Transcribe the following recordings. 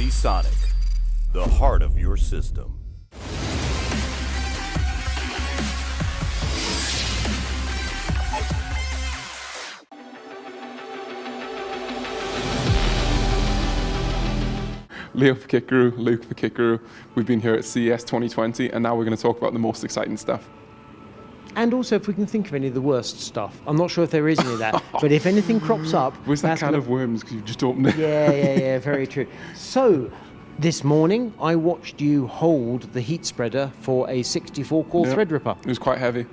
Sonic, the heart of your system. Leo for Kit Guru, Luke for Kit Guru. We've been here at CES 2020, and now we're going to talk about the most exciting stuff. And also, if we can think of any of the worst stuff. I'm not sure if there is any of that, but if anything crops up... Where's that can of worms, because you just opened it? Yeah, very true. So, this morning, I watched you hold the heat spreader for a 64-core Threadripper. It was quite heavy.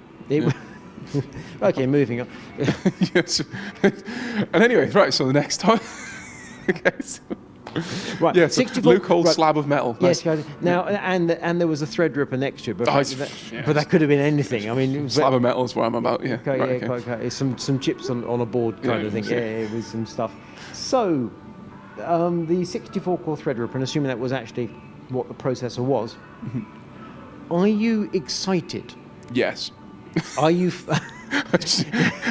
Okay, moving on. Yes. And anyway, right, so the next time... Okay, so... Right, yeah, so 64, Luke holds slab of metal. Yes, now and there was a Threadripper next to it, but, but that could have been anything. I mean, slab of metal is what I'm about. Yeah, okay. Some chips on a board kind of thing. Yeah, with some stuff. So the 64-core Threadripper, and assuming that was actually what the processor was, are you excited? Yes. Are you?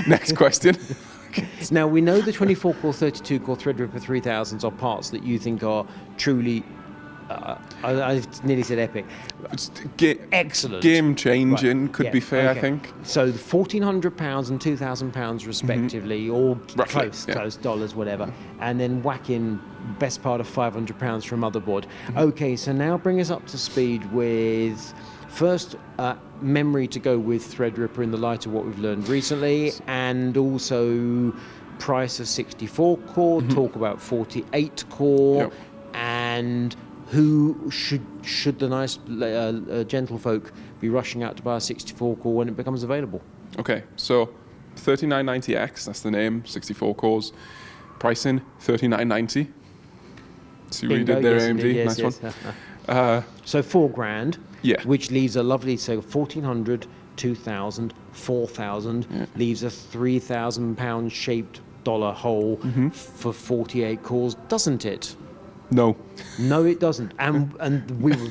Next question. Now, we know the 24-core, 32-core Threadripper 3000s are parts that you think are truly, I nearly said epic. Excellent. Game-changing, could be fair, I think. So £1,400 and £2,000 respectively, or close dollars, whatever. And then whack in best part of £500 for a motherboard. Okay, so now bring us up to speed with... First, memory to go with Threadripper in the light of what we've learned recently, and also price of 64-core, talk about 48-core, and who should the nice gentlefolk be rushing out to buy a 64-core when it becomes available? Okay, so 3990X, that's the name, 64 cores, pricing $3990. See what you did there, AMD, nice one. So $4,000. Yeah. Which leaves a lovely, so 1,400, 2,000, 4,000, leaves a £3,000 shaped dollar hole for 48 cores, doesn't it? No. No, it doesn't. And we were...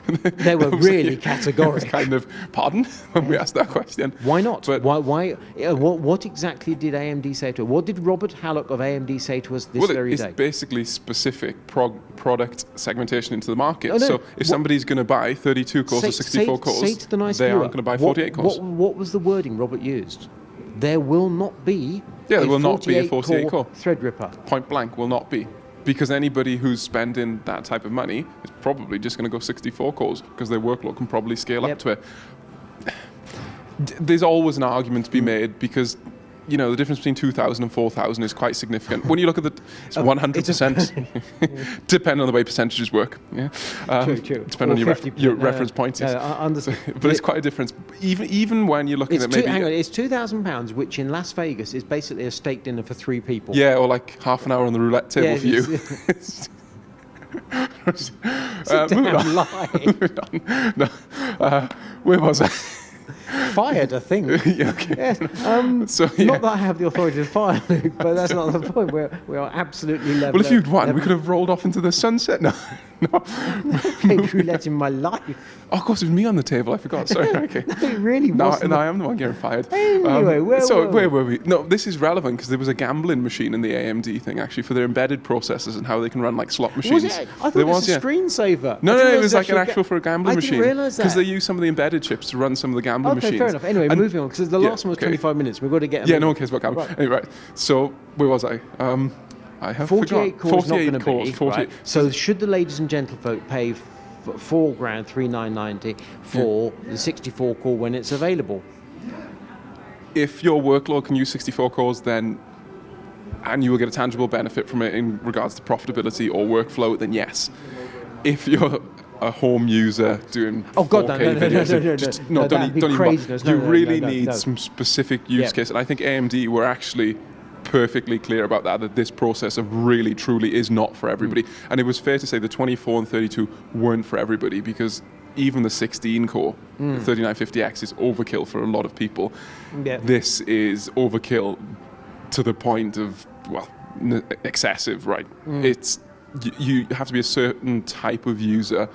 They were really categorical. Kind of, pardon, when we asked that question. Why not? But why? What exactly did AMD say to us? What did Robert Hallock of AMD say to us this very day? It's basically specific product segmentation into the market. So if somebody's going to buy 32 cores or 64 cores, they aren't going to buy 48 cores. What was the wording Robert used? There will not be there will not be a 48 core. Threadripper. Point blank, will not be. Because anybody who's spending that type of money is probably just going to go 64 cores because their workload can probably scale up to it. There's always an argument to be made because, you know, the difference between 2,000 and 4,000 is quite significant. When you look at it's 100%, depending on the way percentages work. Yeah, true. Depending on your reference points. But it's quite a difference. Even when you're looking at maybe... Hang on, it's £2,000, which in Las Vegas is basically a steak dinner for 3 people. Yeah, or like half an hour on the roulette table for you. Moving on. No, where was I? Fired, I think. Not that I have the authority to fire Luke, but that's not the point. We are absolutely level. Well, if you'd won, we could have rolled off into the sunset. No. Played roulette in my life. Oh, of course, it was me on the table. I forgot. Sorry. Okay. No, it really wasn't. No, I am the one getting fired. Anyway, where were we? No, this is relevant because there was a gambling machine in the AMD thing actually for their embedded processors and how they can run like slot machines. Was it? I thought it was a screensaver. No, it was like an actual for a gambling machine. I didn't realise that. Because they use some of the embedded chips to run some of the gambling machines. Okay, fair enough. Anyway, moving on because the last one was 25 minutes. We've got to get. Yeah, no one cares about gambling. Right. Anyway, right. So where was I? I have 48 forgot. cores 48 not going to be. Right. So should the ladies and gentlefolk pay $4,000, $3,990 for the 64 core when it's available? If your workload can use 64 cores, then and you will get a tangible benefit from it in regards to profitability or workflow, then yes. If you're a home user doing 4K videos, don't even. You really need some specific use case, and I think AMD were actually perfectly clear about that this processor really truly is not for everybody. And it was fair to say the 24 and 32 weren't for everybody because even the 16 core, the 3950X is overkill for a lot of people. This is overkill to the point of, well, excessive, right? It's you have to be a certain type of user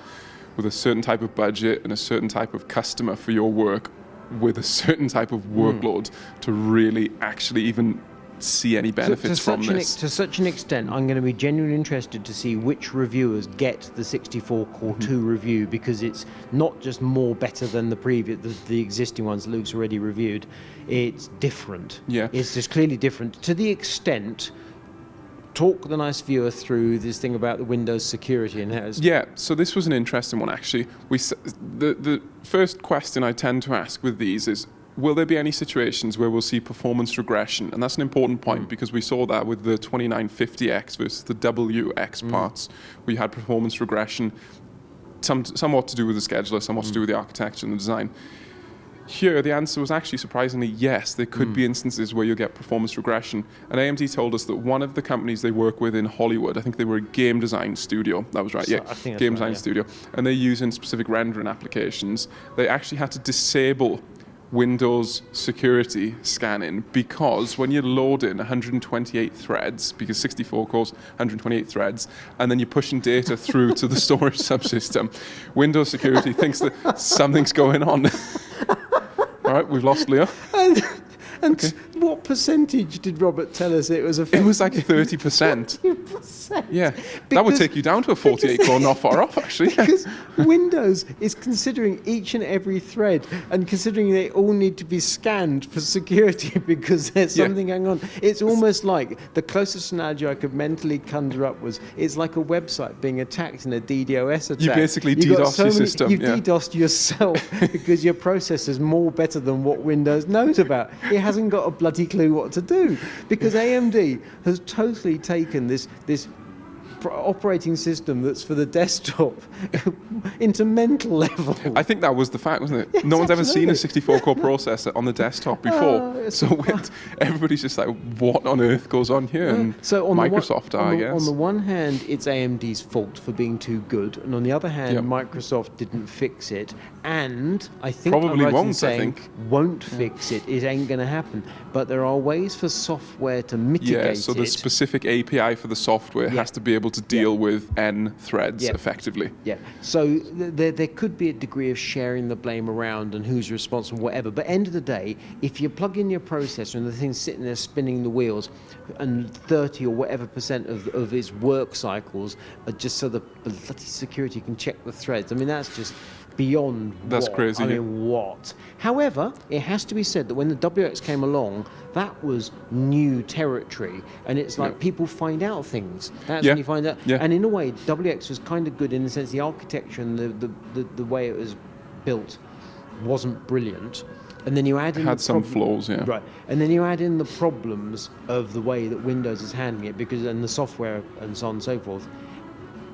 with a certain type of budget and a certain type of customer for your work with a certain type of workload to really actually even see any benefits from this. To such an extent, I'm going to be genuinely interested to see which reviewers get the 64 Core 2 review, because it's not just more better than the existing ones Luke's already reviewed. It's different. Yeah. It's just clearly different to the extent. Talk the nice viewer through this thing about the Windows security and how it's... Yeah, so this was an interesting one, actually. The first question I tend to ask with these is, will there be any situations where we'll see performance regression? And that's an important point, because we saw that with the 2950X versus the WX parts. We had performance regression, somewhat to do with the scheduler, somewhat to do with the architecture and the design. Here, the answer was actually surprisingly yes. There could be instances where you'll get performance regression. And AMD told us that one of the companies they work with in Hollywood, I think they were a game design studio. That was right, So, yeah. I think that's Game right, design yeah. studio. And they use in specific rendering applications. They actually had to disable Windows security scanning, because when you load in 128 threads, because 64 cores, 128 threads, and then you're pushing data through to the storage subsystem, Windows security thinks that something's going on. All right, we've lost Leo. And what percentage did Robert tell us it was affected? It was like 30%. 30%. Yeah, that would take you down to a 48 core, not far off, actually. Because Windows is considering each and every thread, and considering they all need to be scanned for security because there's something going on. It's almost like, the closest analogy I could mentally conjure up was, it's like a website being attacked in a DDoS attack. You basically You've got DDoS your system. You've DDoSed yourself because your processor's more better than what Windows knows about. It hasn't got a bloody clue what to do, because AMD has totally taken this operating system that's for the desktop into mental level. I think that was the fact, wasn't it? Yes, no one's ever seen a absolutely. 64-core processor on the desktop before. So everybody's just like, what on earth goes on here? And So on Microsoft, I guess. On the one hand, it's AMD's fault for being too good, and on the other hand, Microsoft didn't fix it, and I think Probably I'm right in won't, I saying think. won't fix it. It ain't going to happen. But there are ways for software to mitigate Yeah, so the it. specific API for the software has to be able to deal with N threads effectively. Yeah, so there could be a degree of sharing the blame around and who's responsible, whatever. But end of the day, if you plug in your processor and the thing's sitting there spinning the wheels, and 30 or whatever % of its work cycles are just so the bloody security can check the threads. I mean, that's just beyond That's what. crazy. I mean, what? However, it has to be said that when the WX came along, that was new territory, and it's like people find out things. That's when you find out. Yeah. And in a way, WX was kind of good in the sense the architecture and the way it was built wasn't brilliant. And then you add in Had some flaws, yeah. Right. And then you add in the problems of the way that Windows is handling it, and the software and so on and so forth.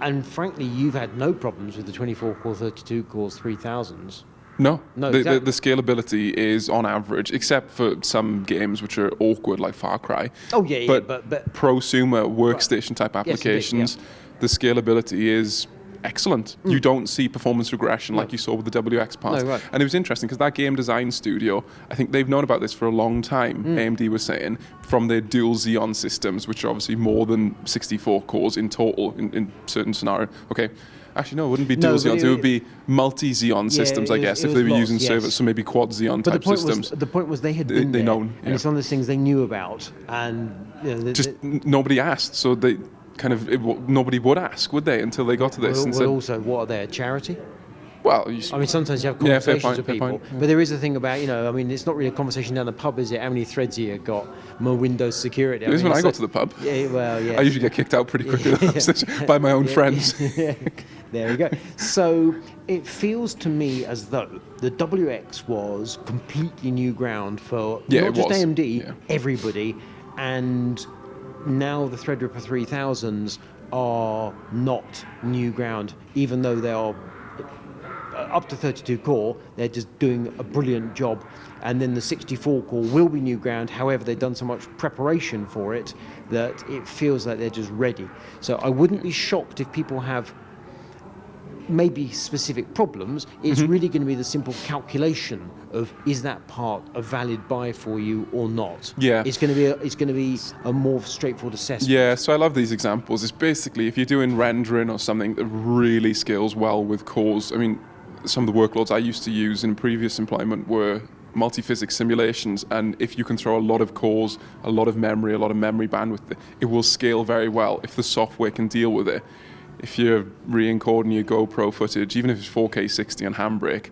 And frankly, you've had no problems with the 24-core, 32-cores, 3000s. No, the exactly. scalability is on average, except for some games which are awkward, like Far Cry. Oh, yeah, but prosumer workstation type applications, the scalability is excellent. You don't see performance regression like you saw with the WX parts. No, right. And it was interesting because that game design studio, I think they've known about this for a long time, AMD was saying, from their dual Xeon systems, which are obviously more than 64 cores in total in certain scenarios. Okay. Actually, no, it wouldn't be dual Xeons. It would be multi-Xeon systems, I guess, if they were using servers, so maybe quad Xeon type systems. The point was they had been they there, known, and it's one of those things they knew about, and nobody asked, so they nobody would ask, would they, until they got to this? Well, also, what are they, a charity? Well, I mean, sometimes you have conversations with people, point. but there is a thing about, I mean, it's not really a conversation down the pub, is it? How many threads you got? More Windows security. It is when I go to the pub. Yeah, well, yeah. I usually get kicked out pretty quickly by my own friends. There we go. So it feels to me as though the WX was completely new ground for not just AMD, everybody, and now the Threadripper 3000s are not new ground, even though they are up to 32 core, they're just doing a brilliant job. And then the 64 core will be new ground. However, they've done so much preparation for it that it feels like they're just ready. So I wouldn't be shocked if people have maybe specific problems. It's really going to be the simple calculation of, is that part a valid buy for you or not? Yeah. It's going to be a more straightforward assessment. Yeah, so I love these examples. It's basically if you're doing rendering or something that really scales well with cores. I mean, some of the workloads I used to use in previous employment were multi-physics simulations, and if you can throw a lot of cores, a lot of memory bandwidth, it will scale very well if the software can deal with it. If you're re-encoding your GoPro footage, even if it's 4K 60 on handbrake,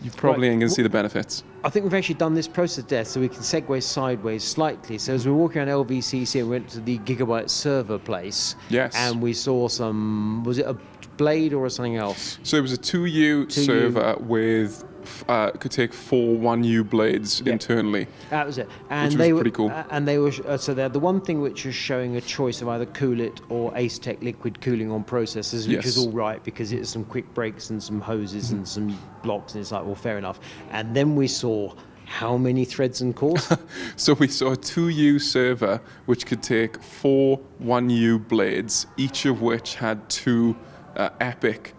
you probably ain't going to see the benefits. I think we've actually done this process there, so we can segue sideways slightly. So as we were walking around LVCC, we went to the Gigabyte server place. Yes. And we saw some, was it a blade or something else? So it was a 2U server with, could take 4 1U blades internally. That was it. And which they was were pretty cool. And they were, so they're the one thing which is showing a choice of either Cool It or Ace Tech liquid cooling on processors, which is all right because it's some quick breaks and some hoses and some blocks, and it's like, well, fair enough. And then we saw how many threads and cores? So we saw a 2U server which could take 4 1U blades, each of which had 2 EPYC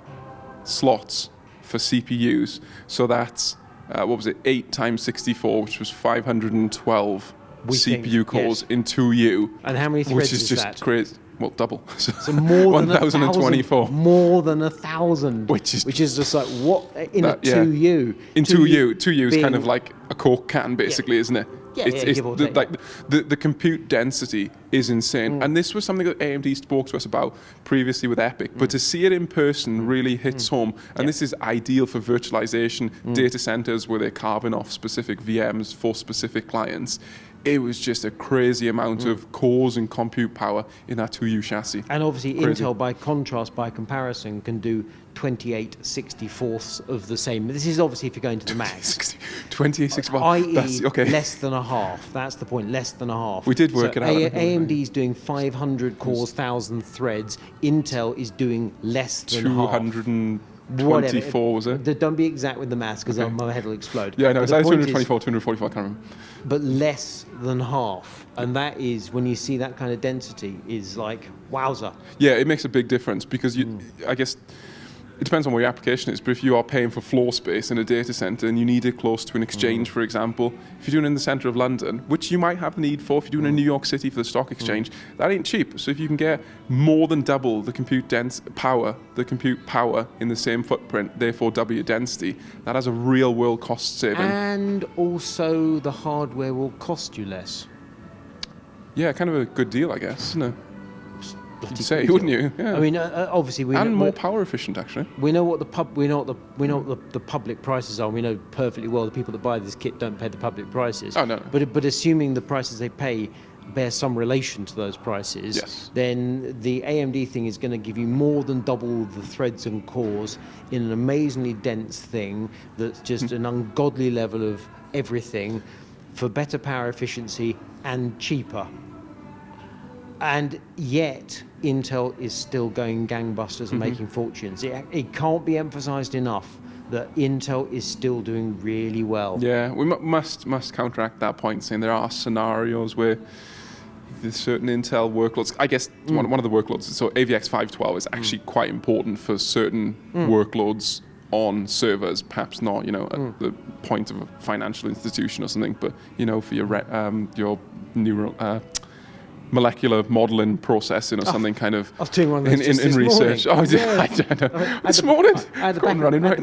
slots for CPUs. So that's, what was it, 8 times 64, which was 512 CPU cores in 2U. And how many threads which is just that? Crazy. Well, double. So more than 1,024. More than 1,000. Which is just like, what, in a 2U? In 2U is kind of like a Coke can, basically, isn't it? Give or take. The compute density is insane, and this was something that AMD spoke to us about previously with EPYC. But to see it in person really hits home, and this is ideal for virtualization data centers where they're carving off specific VMs for specific clients. It was just a crazy amount of cores and compute power in that 2U chassis. And obviously, Crazy. Intel, by contrast, by comparison, can do 28 64ths of the same. This is obviously if you're going to the max. 28 64. i.e. okay. less than a half. That's the point, less than a half. We did work it out. AMD is doing 500 cores, 1,000 threads. Intel is doing less than half. 224, was it? Don't be exact with the maths because my head will explode. Yeah, no, But it's the either point 224, 245, I can't remember. but less than half. And that is, when you see that kind of density, is like, wowza. Yeah, it makes a big difference because I guess it depends on what your application is, but if you are paying for floor space in a data center and you need it close to an exchange, for example, if you're doing it in the center of London, which you might have the need for if you're doing it in New York City for the stock exchange, that ain't cheap. So if you can get more than double the compute power in the same footprint, therefore double your density, that has a real world cost saving. And also the hardware will cost you less. Yeah, kind of a good deal, I guess, isn't it? You'd say, deal. wouldn't you? Yeah. I mean, obviously more power efficient, actually. We know what the public prices are. We know perfectly well the people that buy this kit don't pay the public prices. Oh, no. But assuming the prices they pay bear some relation to those prices, then the AMD thing is going to give you more than double the threads and cores in an amazingly dense thing that's just an ungodly level of everything for better power efficiency and cheaper. And yet, Intel is still going gangbusters and making fortunes. It can't be emphasized enough that Intel is still doing really well. Yeah, we must counteract that point, saying there are scenarios where there's certain Intel workloads. I guess one of the workloads, so AVX 512 is actually quite important for certain workloads on servers, perhaps not, at the point of a financial institution or something, but, for your neural... molecular modeling processing or something kind of I was doing one of those in research. Morning. I don't know. This morning? I had the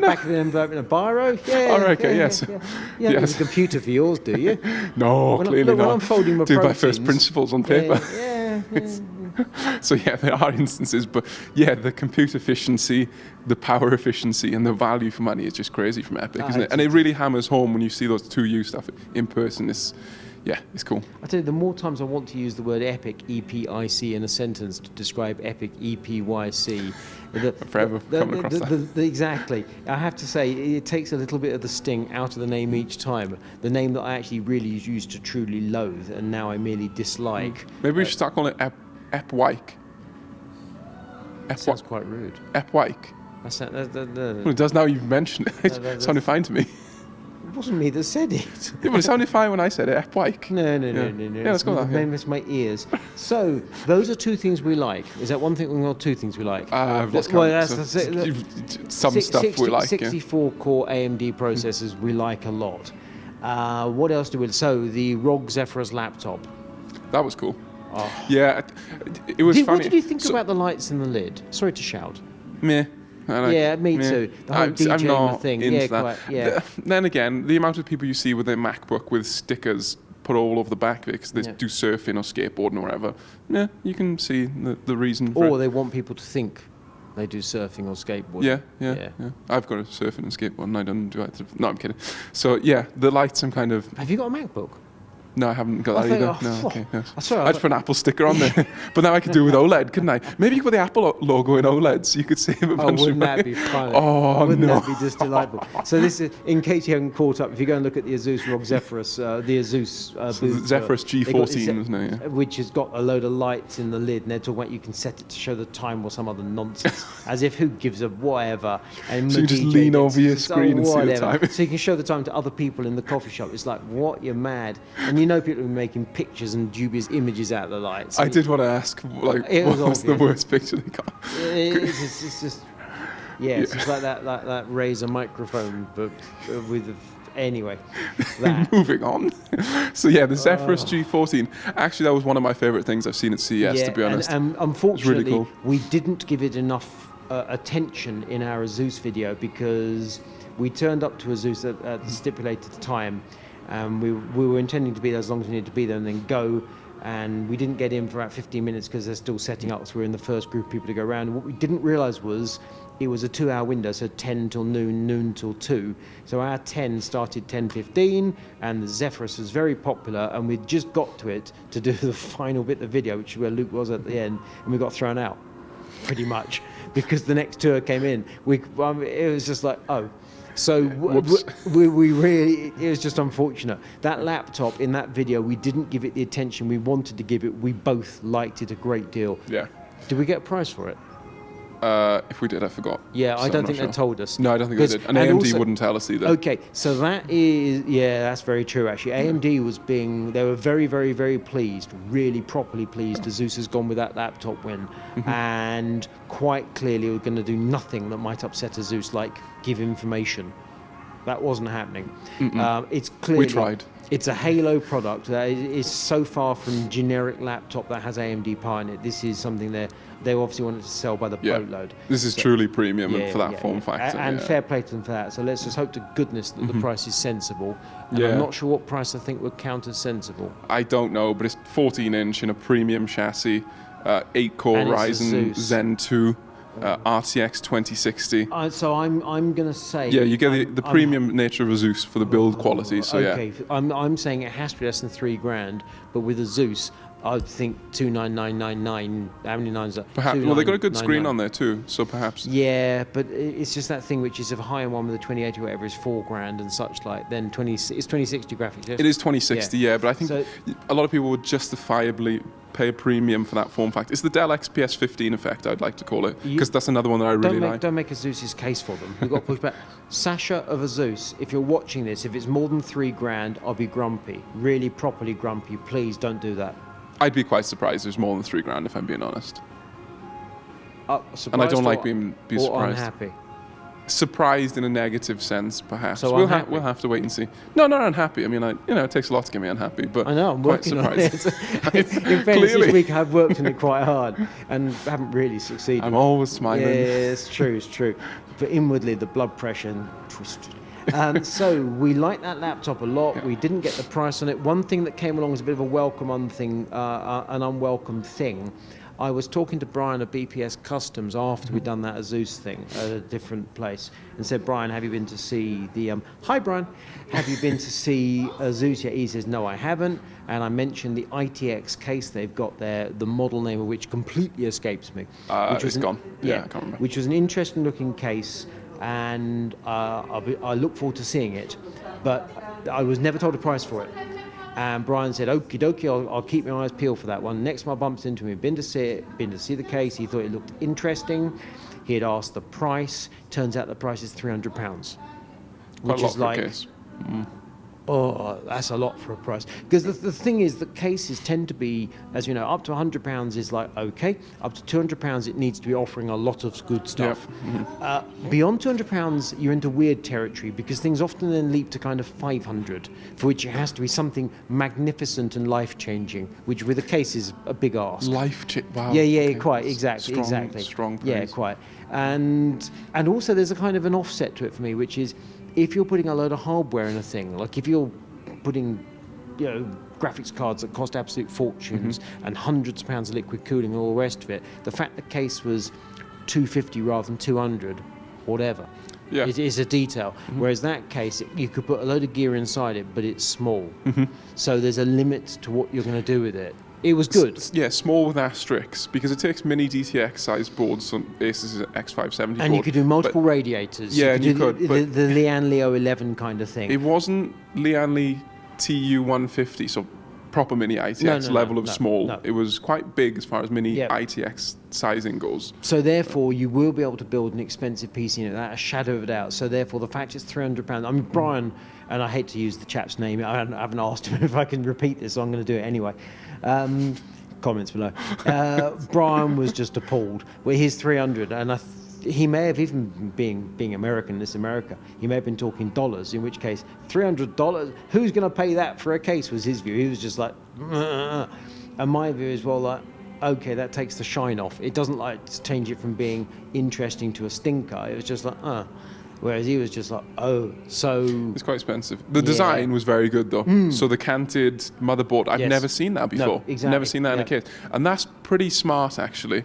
back of the envelope in a biro. Yeah. Oh, okay, yes. Yeah. You don't use a computer for yours, do you? No, clearly not. When I'm folding my do proteins, by first principles on paper. Yeah. So yeah, there are instances, but yeah, the compute efficiency, the power efficiency, and the value for money is just crazy from EPYC, isn't it? And it really hammers home when you see those 2U stuff in person. It's cool. I tell you, the more times I want to use the word EPYC, EPYC, in a sentence to describe EPYC, EPYC. Forever coming across that. Exactly. I have to say, it takes a little bit of the sting out of the name each time. The name that I actually really used to truly loathe, and now I merely dislike. Maybe we should start calling it EPYC. That sounds quite rude. EPYC. Well, it does now you've mentioned it. It sounded fine to me. It wasn't me that said it. Yeah, but it sounded fine when I said it. EPYC. No. Yeah, let's go with that. It's my ears. So, those are two things we like. Is that one thing or two things we like? I've lost count. Well, some stuff we like. 64-core AMD processors we like a lot. What else do we... So, the ROG Zephyrus laptop. That was cool. Oh. Yeah, it was funny. What did you think about the lights in the lid? Sorry to shout. Meh. Yeah, me too. The whole DJing I'm not thing. into Yeah, that. quite. Yeah. Then again, the amount of people you see with their MacBook with stickers put all over the back of it because they do surfing or skateboarding or whatever. Yeah, you can see the reason for Or it. they want people to think they do surfing or skateboarding. Yeah. I've got a surfing and skateboard and I don't do it. No, I'm kidding. So yeah, the lights I'm kind of... Have you got a MacBook? No, I haven't got that either. No, okay. Yes. I'd put an Apple sticker on there. But now I could do it with OLED, couldn't I? Maybe you could put the Apple logo in OLED so you could save a bunch wouldn't of money. that be funny? Oh, wouldn't no. that be just delightful? So this is, in case you haven't caught up, if you go and look at the ASUS ROG Zephyrus, the ASUS booth, Zephyrus G14, isn't it? Yeah. Which has got a load of lights in the lid, and they're talking about you can set it to show the time or some other nonsense, as if who gives a whatever. And So you just lean over your screen and see the time. So you can show the time to other people in the coffee shop. It's like, what? You're mad. And you know people are making pictures and dubious images out of the lights. I did want to ask, like, what was the worst picture they got? It's just, it's just like that Razer microphone, but with anyway. That. Moving on. So yeah, the Zephyrus G14. Actually, that was one of my favorite things I've seen at CES. To be honest, and unfortunately, really cool. we didn't give it enough attention in our ASUS video because we turned up to ASUS at the stipulated time. We were intending to be there as long as we needed to be there and then go, and we didn't get in for about 15 minutes because they're still setting up, so we're in the first group of people to go around. And what we didn't realise was it was a 2-hour window, so 10 till noon, noon till 2. So our 10 started 10:15, and the Zephyrus was very popular, and we'd just got to it to do the final bit of the video, which is where Luke was at the end, and we got thrown out, pretty much, because the next tour came in. It was just like, oh. So we really, it was just unfortunate. That laptop in that video, we didn't give it the attention we wanted to give it. We both liked it a great deal. Yeah. Did we get a price for it? If we did, I forgot. Yeah, so I don't I'm think not sure. they told us. No, I don't think they did. And AMD also, wouldn't tell us either. Okay, so that is, that's very true actually. AMD was they were very, very, very pleased, really properly pleased. ASUS has gone with that laptop win. And quite clearly we're going to do nothing that might upset ASUS, like give information. That wasn't happening. It's clearly... We tried. It's a Halo product that is so far from generic laptop that has AMD power in it. This is something they obviously wanted to sell by the boatload. This is truly premium for that form factor. And fair play to them for that. So let's just hope to goodness that the price is sensible. And I'm not sure what price I think would count as sensible. I don't know, but it's 14-inch in a premium chassis, 8-core Ryzen Zen 2. RTX 2060. So I'm going to say... Yeah, you get the premium nature of ASUS for the build quality, so okay. I'm saying it has to be less than $3,000, but with ASUS, I'd think 29999. How many nines are? Perhaps. Well, they got a good screen on there too, so perhaps. Yeah, but it's just that thing which is if a high-end one with a 2080 or whatever is $4,000 and such like. Then it's 2060 graphics. Yes? It is 2060, yeah, but I think a lot of people would justifiably pay a premium for that form factor. It's the Dell XPS 15 effect, I'd like to call it, because that's another one that I really like. Don't make ASUS's case for them. We've got to push back. Sasha of ASUS, if you're watching this, if it's more than $3,000, I'll be grumpy. Really properly grumpy. Please don't do that. I'd be quite surprised if it's more than $3,000, if I'm being honest. And I don't like being surprised. Or unhappy. Surprised in a negative sense, perhaps. So we'll have to wait and see. No, not unhappy. I mean, it takes a lot to get me unhappy, but I know, I'm quite working surprised. on it. In fairness, this week I've worked on it quite hard and haven't really succeeded. I'm always smiling. Yeah, it's true. But inwardly, the blood pressure twisted. So we like that laptop a lot. We didn't get the price on it. One thing that came along as a bit of a an unwelcome thing. I was talking to Brian of BPS Customs after we'd done that ASUS thing at a different place and said, Brian, have you been to see the... Hi, Brian. Have you been to see ASUS yet? He says, no, I haven't. And I mentioned the ITX case they've got there, the model name of which completely escapes me. It's gone. Yeah, I can't remember. Which was an interesting looking case, and I look forward to seeing it. But I was never told a price for it. And Brian said, okie dokie, I'll keep my eyes peeled for that one. Next time I bumped into him, been to see the case. He thought it looked interesting. He had asked the price. Turns out the price is £300. Which is like... Oh, that's a lot for a price. Because the thing is that cases tend to be, as you know, up to £100 is like okay. Up to £200, it needs to be offering a lot of good stuff. Beyond £200, you're into weird territory because things often then leap to kind of 500, for which it has to be something magnificent and life-changing, which with a case is a big ask. Wow. Yeah, Okay. quite, exactly. Strong praise. Yeah, quite. And also there's a kind of an offset to it for me, which is if you're putting a load of hardware in a thing, like if you're putting, you know, graphics cards that cost absolute fortunes and hundreds of pounds of liquid cooling and all the rest of it, the fact the case was 250 rather than 200, whatever, it is a detail. Whereas that case, you could put a load of gear inside it, but it's small. So there's a limit to what you're going to do with it. It was good. Yeah, small with asterisks, because it takes mini DTX size boards on ASUS X570 and you could do multiple radiators. Yeah, you could. do the Lian Li 11 kind of thing. It wasn't Lian Li TU150, so proper mini ITX level of small. No. It was quite big as far as mini Yeah. ITX sizing goes. So therefore, you will be able to build an expensive PC in it, without a shadow of a doubt. So therefore, the fact it's £300. I mean, Brian, and I hate to use the chap's name. I haven't asked him if I can repeat this, so I'm going to do it anyway. Comments below. Brian was just appalled. Well, he's 300, and he may have even being American, this America, he may have been talking dollars, in which case $300, who's going to pay that for a case, was his view. He was just like, and my view is, well, like, okay, that takes the shine off. It doesn't like change it from being interesting to a stinker. It was just like, whereas he was just like, oh, so... It's quite expensive. The design was very good, though. So the canted motherboard, I've never seen that before. No, exactly. Never seen that in a case. And that's pretty smart, actually,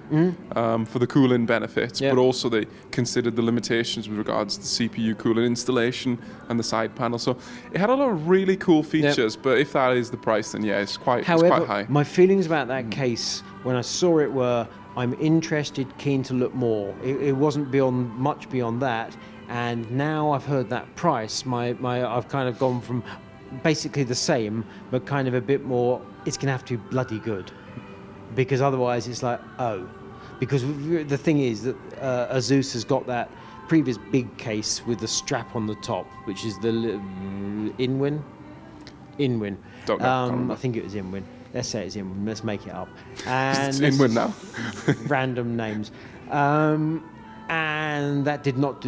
for the cooling benefits, but also they considered the limitations with regards to CPU cooling installation and the side panel. So it had a lot of really cool features, but if that is the price, then it's quite high. My feelings about that case, when I saw it, were I'm interested, keen to look more. It wasn't much beyond that. And now I've heard that price, I've kind of gone from basically the same, but kind of a bit more, it's going to have to be bloody good. Because otherwise it's like, oh. Because the thing is that ASUS has got that previous big case with the strap on the top, which is the Inwin? Inwin. Don't know. I think it was Inwin. Let's say it's Inwin. Let's make it up. And It's Inwin now. Random names. And that did not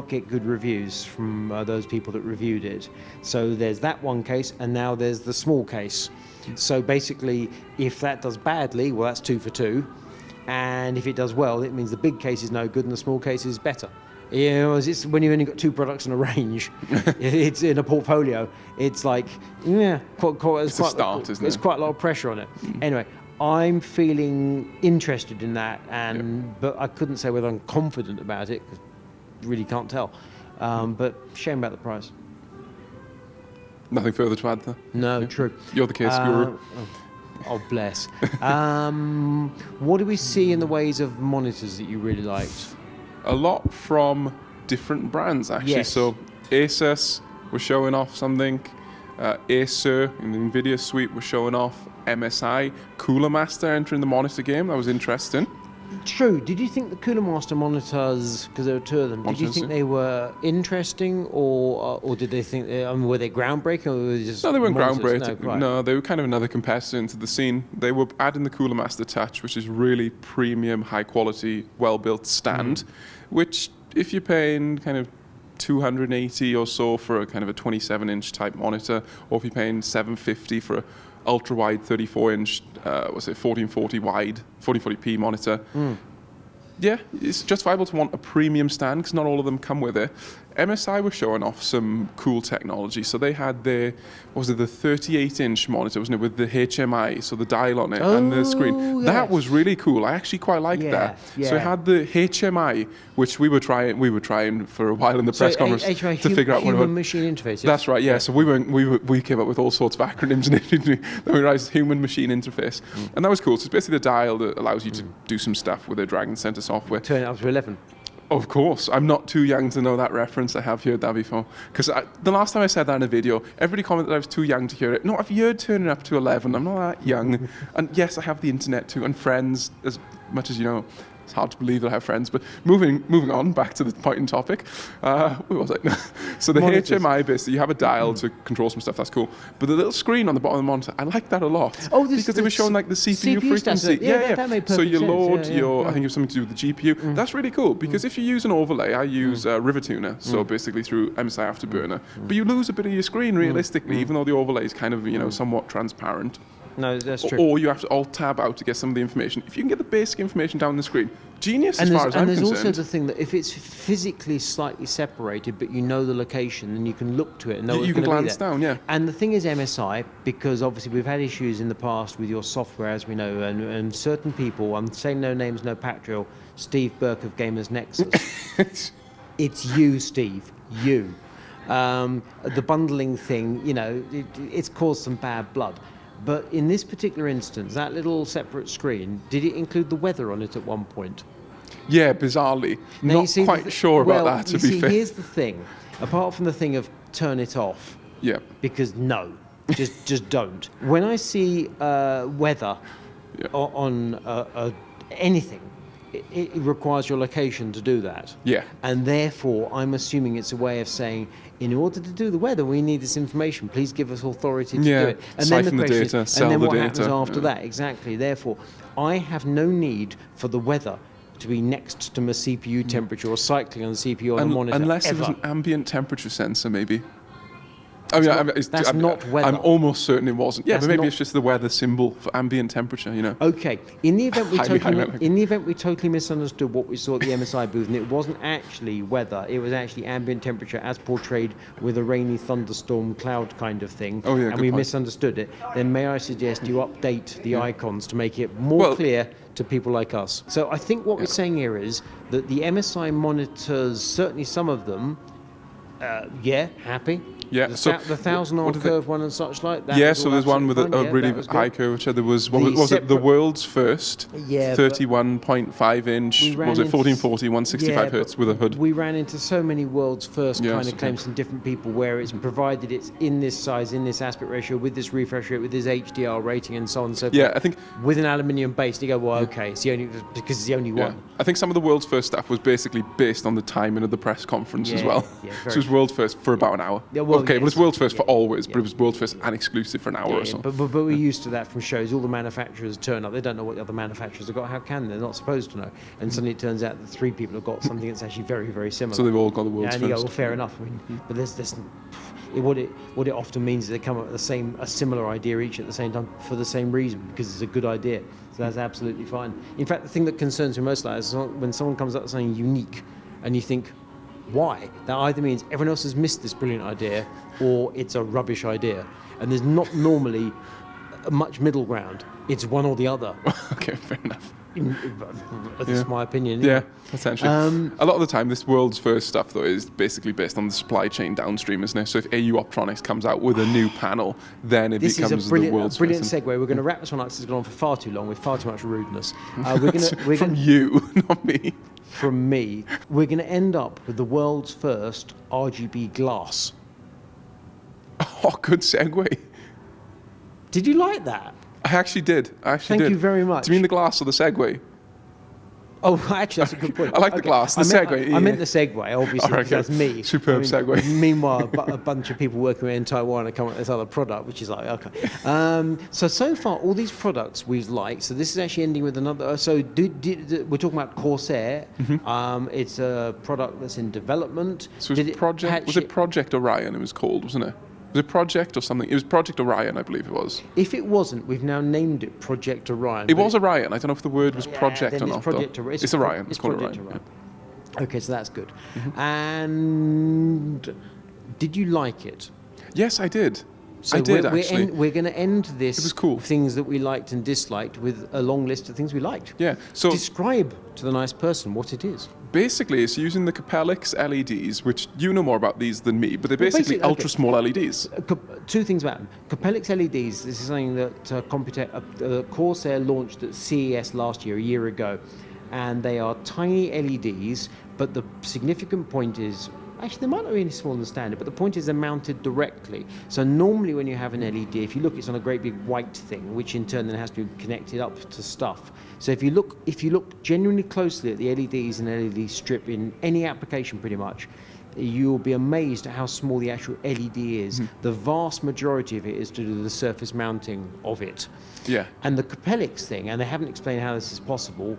get good reviews from those people that reviewed it. So there's that one case, and now there's the small case. So basically, if that does badly, well, that's 2 for 2. And if it does well, it means the big case is no good and the small case is better. You know, it's when you've only got 2 products in a range, it's in a portfolio. It's like, it's quite a lot of pressure on it. Anyway. I'm feeling interested in that, but I couldn't say whether I'm confident about it, because I really can't tell. But shame about the price. Nothing further to add there? No, true. You're the case guru. Oh, bless. What do we see in the ways of monitors that you really liked? A lot from different brands, actually. Yes. So ASUS was showing off something. Acer in the NVIDIA suite was showing off. MSI, Cooler Master entering the monitor game. That was interesting. True. Did you think the Cooler Master monitors, because there were 2 of them, did you think they were interesting, or did they think were they groundbreaking, or were they just? No, they weren't monitors? groundbreaking. No, they were kind of another competitor into the scene. They were adding the Cooler Master touch, which is really premium, high quality, well built stand, which if you're paying kind of 280 or so for a kind of a 27-inch type monitor, or if you're paying 750 for a ultra wide 34-inch, 1440 wide, 1440p monitor. Yeah, it's justifiable to want a premium stand because not all of them come with it. MSI was showing off some cool technology. So they had the 38-inch monitor, wasn't it, with the HMI, so the dial on it and the screen. Yes. That was really cool. I actually quite liked that. Yeah. So it had the HMI, which we were trying for a while in the press conference HMI, to figure out what it was. Human machine interface. Yes? That's right. Yeah. So we came up with all sorts of acronyms and then we realized human machine interface, and that was cool. So it's basically the dial that allows you to do some stuff with the Dragon Center software. Turn it up to 11. Of course, I'm not too young to know that reference. I have heard that before. Because the last time I said that in a video, everybody commented I was too young to hear it. No, I've heard turning up to 11. I'm not that young. And yes, I have the internet too, and friends, as much as you know. It's hard to believe that I have friends. But moving on, back to the point and topic. Where was I? So the Monitors. HMI, basically, you have a dial to control some stuff, that's cool. But the little screen on the bottom of the monitor, I like that a lot. Oh, because they were showing like the CPU frequency. stats, that made So perfect you sense. load Yeah, your, yeah. I think it was something to do with the GPU. That's really cool, because if you use an overlay, I use River Tuner, so basically through MSI Afterburner. But you lose a bit of your screen, realistically, even though the overlay is kind of, somewhat transparent. No, that's true. Or you have to alt-tab out to get some of the information. If you can get the basic information down the screen, genius as far as I'm there's concerned. also the thing that if it's physically slightly separated, but you know the location, then you can look to it and know what's You can going to be glance there. down, yeah. And the thing is MSI, because obviously we've had issues in the past with your software, as we know, and certain people, I'm saying no names, no patrial, Steve Burke of Gamers Nexus. It's you, Steve, you. The bundling thing, it's caused some bad blood. But in this particular instance, that little separate screen, did it include the weather on it at one point? Yeah, bizarrely. Now, Not quite sure about that, to be fair. Here's the thing. Apart from the thing of turn it off, Yeah. because no, just don't. When I see weather Yeah. on anything, it requires your location to do that. Yeah. And therefore, I'm assuming it's a way of saying, in order to do the weather, we need this information. Please give us authority to Yeah, do it. And siphon the question data, is, sell and then the what happens data, after yeah. that? Exactly. Therefore, I have no need for the weather to be next to my CPU temperature or cycling on the CPU on the monitor. Unless it was ever. an ambient temperature sensor, maybe. I mean, that's not weather. I'm almost certain it wasn't. Yeah, That's but maybe not- it's just the weather symbol for ambient temperature, Okay. In the event we Highly totally misunderstood what we saw at the MSI booth, and it wasn't actually weather, it was actually ambient temperature as portrayed with a rainy thunderstorm cloud kind of thing. Oh, yeah, and good we point. misunderstood it. Then may I suggest you update the icons to make it more clear to people like us. So I think what we're saying here is that the MSI monitors, certainly some of them, happy. Yeah, The, so the 1,000 what on did they- curve one and such like that. Yeah, was so all there's one with absolutely a fine. really that was high good. curvature. There was, The was it the separate- world's first Yeah, but- 31.5 inch, We ran was it into- 1440, 165 Yeah, hertz but with a hood? We ran into so many world's first Yes, kind of okay. claims from different people where it's provided it's in this size, in this aspect ratio, with this refresh rate, with this HDR rating, and so on and so forth. Yeah, I think with an aluminium base, you go, well, okay, it's the only because it's the only Yeah. one. I think some of the world's first stuff was basically based on the timing of the press conference as Yeah, well. yeah, So very it was world first for about an hour. Yeah, well, okay, well, it's yes. world first for Yeah, always, but yeah. it was world first and exclusive for an hour Yeah, or so. but we're used to that from shows. All the manufacturers turn up. They don't know what the other manufacturers have got. How can they? They're not supposed to know. And suddenly it turns out that three people have got something that's actually very, very similar. So they've all got the world's and you go, first. well, fair enough. I mean, but what it often means is they come up with a similar idea each at the same time for the same reason, because it's a good idea. So that's absolutely fine. In fact, the thing that concerns me most like is when someone comes up with something unique, and you think, why? That either means everyone else has missed this brilliant idea, or it's a rubbish idea. And there's not normally much middle ground. It's one or the other. Okay, fair enough. That's my opinion. Yeah, essentially. A lot of the time, this world's first stuff, though, is basically based on the supply chain downstream, isn't it? So if AU Optronics comes out with a new panel, then it This becomes is a the world's brilliant first. segue. We're going to wrap this one up because it's gone on for far too long with far too much rudeness. We're From you, not me. From me, we're going to end up with the world's first RGB glass. Oh, good segue. Did you like that? I actually did. Thank you very much. Do you mean the glass or the Segway? Oh, actually, that's a good point. I like the glass, the segue, I meant yeah. the segue, obviously, All right, because that's me. Superb segue. Meanwhile, a bunch of people working in Taiwan are coming up with this other product, which is like, okay. So far, all these products we've liked. So this is actually ending with another. So we're talking about Corsair. It's a product that's in development. So was it Project Orion it was called, wasn't it? Was it Project or something? It was Project Orion, I believe it was. If it wasn't, we've now named it Project Orion. It was Orion. I don't know if the word was project then or it's not. Project though. Orion. It's Orion. It's called Project Orion. Orion. Okay, so that's good. And did you like it? Yes, I did. So I did, actually. We're going to end this It was cool. things that we liked and disliked with a long list of things we liked. Yeah, so- describe to the nice person what it is. Basically, it's using the Capellix LEDs, which you know more about these than me, but they're basically okay. ultra small LEDs. Two things about them. Capellix LEDs, this is something that Corsair launched at CES last year, a year ago. And they are tiny LEDs, but the significant point is Actually, they might not be any smaller than standard, but the point is they're mounted directly. So normally when you have an LED, if you look, it's on a great big white thing, which in turn then has to be connected up to stuff. So if you look genuinely closely at the LEDs and LED strip in any application pretty much, you'll be amazed at how small the actual LED is. The vast majority of it is to do with the surface mounting of it. Yeah. And the Capellix thing, and they haven't explained how this is possible,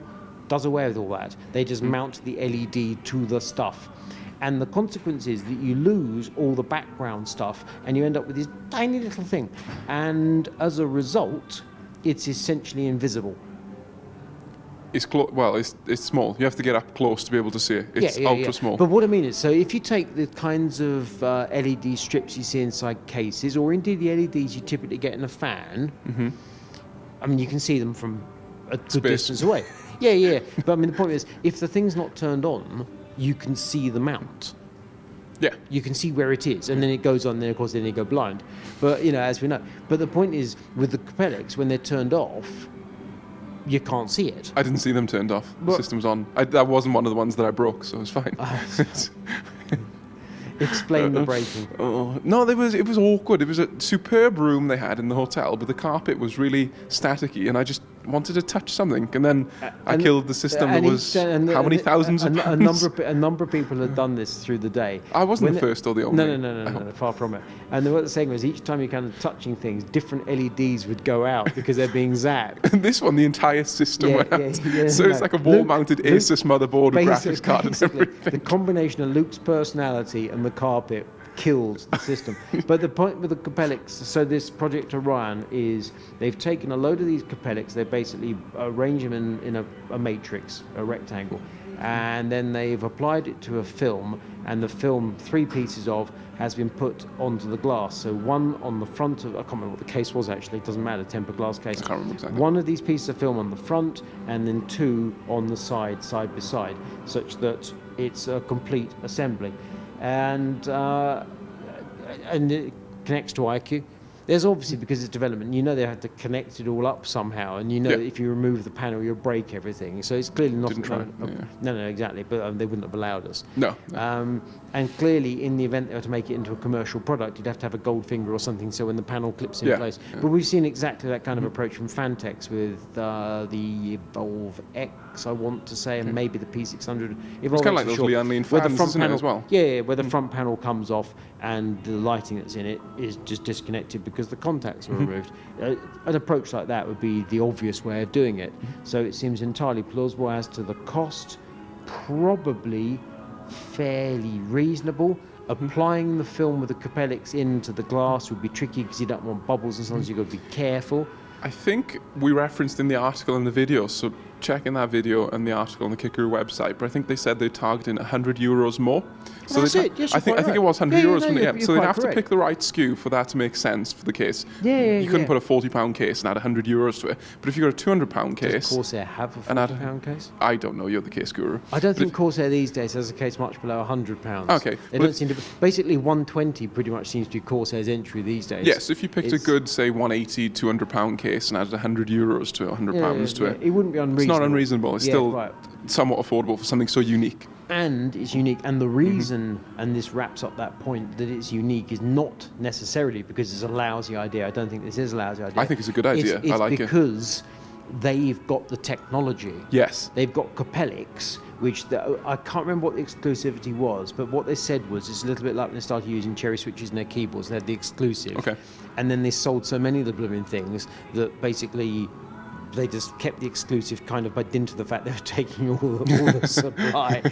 does away with all that. They just mount the LED to the stuff. And the consequence is that you lose all the background stuff and you end up with this tiny little thing. And as a result, it's essentially invisible. It's small. You have to get up close to be able to see it. It's ultra small. But what I mean is, so if you take the kinds of LED strips you see inside cases, or indeed the LEDs you typically get in a fan, I mean, you can see them from a good distance away. Yeah. But I mean, the point is, if the thing's not turned on, you can see the mount. Yeah. You can see where it is, and then it goes on, then of course then you go blind. But, as we know. But the point is, with the Capellix, when they're turned off, you can't see it. I didn't see them turned off. The system's on. That wasn't one of the ones that I broke, so it was fine. Explain the breaking. No, it was awkward. It was a superb room they had in the hotel, but the carpet was really staticky, and I just wanted to touch something, and then I killed the system that was how many thousands of pounds? A number of people had done this through the day. I wasn't the first or the only. No, far from it. And what they're saying was each time you're kind of touching things, different LEDs would go out because they're being zapped. And this one, the entire system went out. So it's like a wall-mounted ASUS motherboard with graphics card and everything. The combination of Luke's personality and the carpet killed the system. But the point with the Capellix, so this Project Orion is they've taken a load of these Capellix, they basically arrange them in a matrix, a rectangle, and then they've applied it to a film, and the film, 3 pieces of, has been put onto the glass. So one on the front of, I can't remember what the case was actually, it doesn't matter, tempered glass case. I can't remember exactly. One of these pieces of film on the front, and then 2 on the side by side, such that it's a complete assembly. And it connects to IQ. There's obviously, because it's development, they have to connect it all up somehow, and that if you remove the panel, you'll break everything. So it's clearly not. Didn't try. No, exactly. But they wouldn't have allowed us. No. And clearly, in the event they were to make it into a commercial product, you'd have to have a gold finger or something, so when the panel clips in place. Yeah. But we've seen exactly that kind of approach from Fantex with the Evolve X, I want to say, and maybe the P600. It's kind of like those Lian Li fans, isn't it, as well? Yeah, where the front panel comes off and the lighting that's in it is just disconnected because the contacts are removed. An approach like that would be the obvious way of doing it. So it seems entirely plausible. As to the cost, probably fairly reasonable. Applying the film with the Capellix into the glass would be tricky because you don't want bubbles, and sometimes you've got to be careful. I think we referenced in the article and the video, so check in that video and the article on the Kickaroo website, but I think they said they're targeting €100 more. So that's it. Yes, I think it was €100 from the end. So they'd have correct. to pick the right SKU for that to make sense for the case. You couldn't put a £40 case and add €100 to it. But if you got a £200 case, does Corsair have a £40 case? I don't know. You're the case guru. I don't think Corsair these days has a case much below £100. Okay, they don't seem to. Basically, 120 pretty much seems to be Corsair's entry these days. Yes, if you picked a good, say, 180, £200 case and added €100 to it, £100 to it, it wouldn't be unreasonable. It's not unreasonable. It's still somewhat affordable for something so unique. And it's unique, and the reason, and this wraps up that point, that it's unique is not necessarily because it's a lousy idea. I don't think this is a lousy idea. I think it's a good idea. It's I like it. because they've got the technology. Yes. They've got Capellix, which I can't remember what the exclusivity was, but what they said was it's a little bit like when they started using cherry switches in their keyboards. They had the exclusive. Okay. And then they sold so many of the blooming things that basically they just kept the exclusive kind of by dint of the fact they were taking all the supply.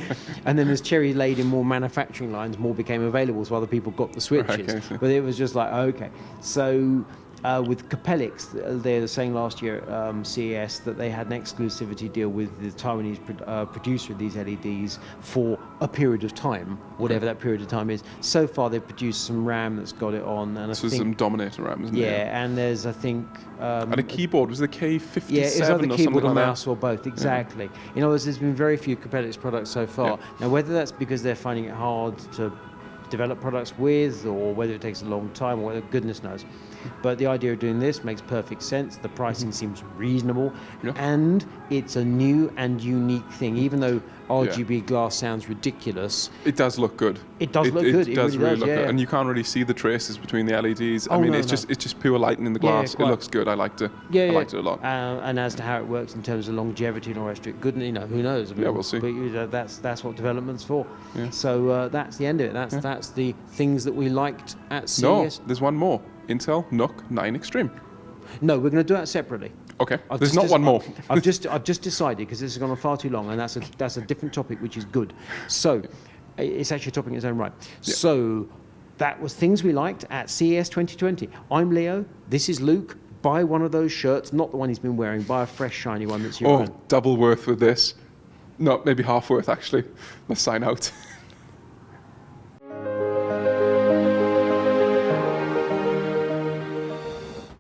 And then as cherry laid in more manufacturing lines, more became available, so other people got the switches. Right, okay. But it was just like, okay. So with Capellix, they were saying last year at CES that they had an exclusivity deal with the Taiwanese producer of these LEDs for a period of time, whatever that period of time is. So far, they've produced some RAM that's got it on. And so some Dominator RAM, isn't it? Yeah, and there's, I think... and a keyboard, was it the K57 yeah, it's either or keyboard something or like mouse or both, exactly. In other words, there's been very few Capellix products so far. Yeah. Now, whether that's because they're finding it hard to develop products with, or whether it takes a long time, or whether goodness knows. But the idea of doing this makes perfect sense. The pricing seems reasonable, Yeah. and it's a new and unique thing. Even though RGB glass sounds ridiculous, It does look good. It does look good. It does really does, look yeah, good. yeah. And you can't really see the traces between the LEDs. I Oh, mean, no, it's just pure lighting in the glass. It quite. looks good. I liked it. yeah, I liked it a lot. And as to how it works in terms of longevity and all the rest of it, good. Who knows? I mean, Yeah, we'll see. But that's what development's for. Yeah. So that's the end of it. That's the things that we liked at CES. No, there's one more. Intel NUC 9 Extreme. No, we're going to do that separately. Okay, I've there's just not one more. I've just decided, because this has gone on far too long, and that's a different topic, which is good. So it's actually a topic in its own right. Yeah. So that was things we liked at CES 2020. I'm Leo. This is Luke. Buy one of those shirts, not the one he's been wearing. Buy a fresh, shiny one that's your own. Double worth with this. No, maybe half worth, actually. Let's sign out.